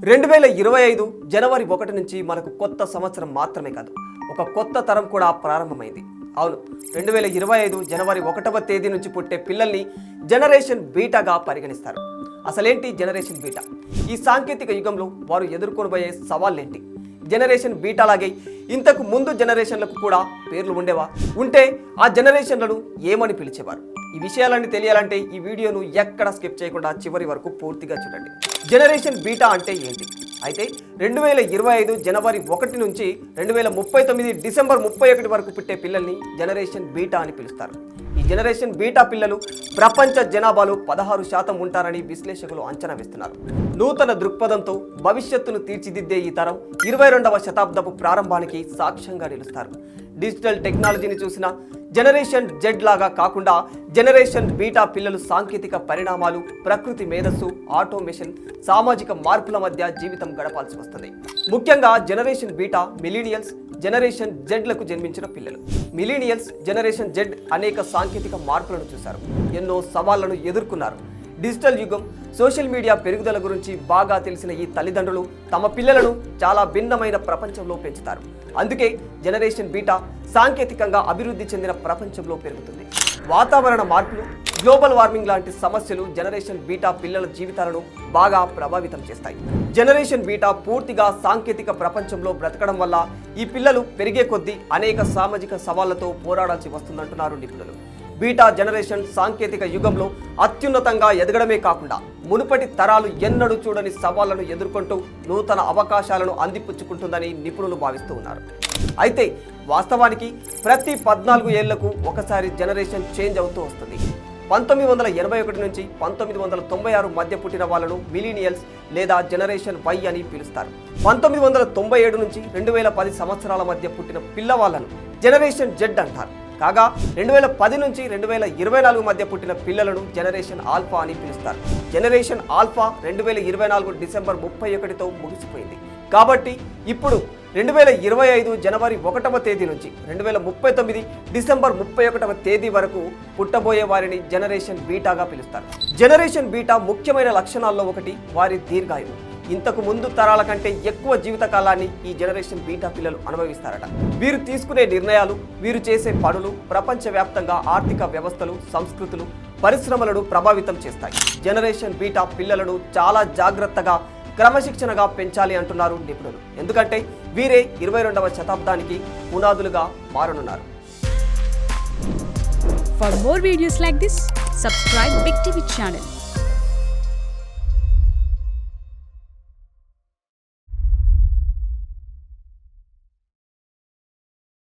2025 జనవరి 1 నుంచి మనకు కొత్త సంవత్సరం మాత్రమే కాదు, ఒక కొత్త తరం కూడా ప్రారంభమైంది. అవును, 2025 జనవరి 1వ తేదీ నుంచి పుట్టే పిల్లల్ని జనరేషన్ బీటాగా పరిగణిస్తారు. అసలేంటి జనరేషన్ బీటా? ఈ సాంకేతిక యుగంలో వారు ఎదుర్కొనబోయే సవాళ్ళేంటి? జనరేషన్ బీటాలాగే ఇంతకు ముందు జనరేషన్లకు కూడా పేర్లు ఉండేవా? ఉంటే ఆ జనరేషన్లను ఏమని పిలిచేవారు? ఈ విషయాలన్నీ తెలియాలంటే ఈ వీడియోను ఎక్కడ స్కిప్ చేయకుండా చివరి వరకు పూర్తిగా చూడండి. జనరేషన్ బీటా అంటే ఏంటి? అయితే 2025 జనవరి 1 నుంచి 2039 డిసెంబర్ 31 వరకు పుట్టే పిల్లల్ని జనరేషన్ బీటా అని పిలుస్తారు. ఈ జనరేషన్ బీటా పిల్లలు ప్రపంచ జనాభాలో 16% ఉంటారని విశ్లేషకులు అంచనా వేస్తున్నారు. నూతన దృక్పథంతో భవిష్యత్తును తీర్చిదిద్దే ఈ తరం 22వ శతాబ్దపు ప్రారంభానికి సాక్ష్యంగా నిలుస్తారు. డిజిటల్ టెక్నాలజీని చూసిన జనరేషన్ జెడ్ లాగా కాకుండా జనరేషన్ బీటా పిల్లలు సాంకేతిక పరిణామాలు, ప్రకృతి మేధస్సు, ఆటోమేషన్, సామాజిక మార్పుల మధ్య జీవితం గడపాల్సి వస్తుంది. ముఖ్యంగా జనరేషన్ బీటా మిలీనియల్స్, జనరేషన్ జెడ్లకు జన్మించిన పిల్లలు. మిలీనియల్స్, జనరేషన్ జెడ్ అనేక సాంకేతిక మార్పులను చూశారు, ఎన్నో సవాళ్లను ఎదుర్కొన్నారు. డిజిటల్ యుగం, సోషల్ మీడియా పెరుగుదల గురించి బాగా తెలిసిన ఈ తల్లిదండ్రులు తమ పిల్లలను చాలా భిన్నమైన ప్రపంచంలో పెంచుతారు. అందుకే జనరేషన్ బీటా సాంకేతికంగా అభివృద్ధి చెందిన ప్రపంచంలో పెరుగుతుంది. వాతావరణ మార్పులు, గ్లోబల్ వార్మింగ్ లాంటి సమస్యలు జనరేషన్ బీటా పిల్లల జీవితాలను బాగా ప్రభావితం చేస్తాయి. జనరేషన్ బీటా పూర్తిగా సాంకేతిక ప్రపంచంలో బ్రతకడం వల్ల ఈ పిల్లలు పెరిగే కొద్దీ అనేక సామాజిక సవాళ్లతో పోరాడాల్సి వస్తుందంటున్నారు నిపుణులు. బీటా జనరేషన్ సాంకేతిక యుగంలో అత్యున్నతంగా ఎదగడమే కాకుండా మునుపటి తరాలు ఎన్నడూ చూడని సవాళ్లను ఎదుర్కొంటూ నూతన అవకాశాలను అందిపుచ్చుకుంటుందని నిపుణులు భావిస్తూ ఉన్నారు. అయితే వాస్తవానికి ప్రతి 14 ఏళ్లకు ఒకసారి జనరేషన్ చేంజ్ అవుతూ వస్తుంది. 1981 నుంచి 1996 మధ్య పుట్టిన వాళ్ళను మిలీనియల్స్ లేదా జనరేషన్ వై అని పిలుస్తారు. 1997 నుంచి 2010 సంవత్సరాల మధ్య పుట్టిన పిల్లవాళ్లను జనరేషన్ జెడ్ అంటారు. కాగా 2010 నుంచి 2024 మధ్య పుట్టిన పిల్లలను జనరేషన్ ఆల్ఫా అని పిలుస్తారు. జనరేషన్ ఆల్ఫా 2024 డిసెంబర్ 31తో ముగిసిపోయింది. కాబట్టి ఇప్పుడు 2025 జనవరి 1వ తేదీ నుంచి 2039 డిసెంబర్ 31వ తేదీ వరకు పుట్టబోయే వారిని జనరేషన్ బీటాగా పిలుస్తారు. జనరేషన్ బీటా ముఖ్యమైన లక్షణాల్లో ఒకటి వారి దీర్ఘాయువు. ఇంతకు ముందు తరాల కంటే ఎక్కువ జీవితకాలాన్ని ఈ జనరేషన్ బీటా పిల్లలు అనుభవిస్తారట. వీరు తీసుకునే నిర్ణయాలు, వీరు చేసే పనులు ప్రపంచవ్యాప్తంగా ఆర్థిక వ్యవస్థలు, సంస్కృతులు, పరిశ్రమలను ప్రభావితం చేస్తాయి. జనరేషన్ బీటా పిల్లలను చాలా జాగ్రత్తగా, క్రమశిక్షణగా పెంచాలి అంటున్నారు నిపుణులు. ఎందుకంటే వీరే 22వ శతాబ్దానికి పునాదులుగా మారనున్నారు. For more videos like this, subscribe Big TV channel.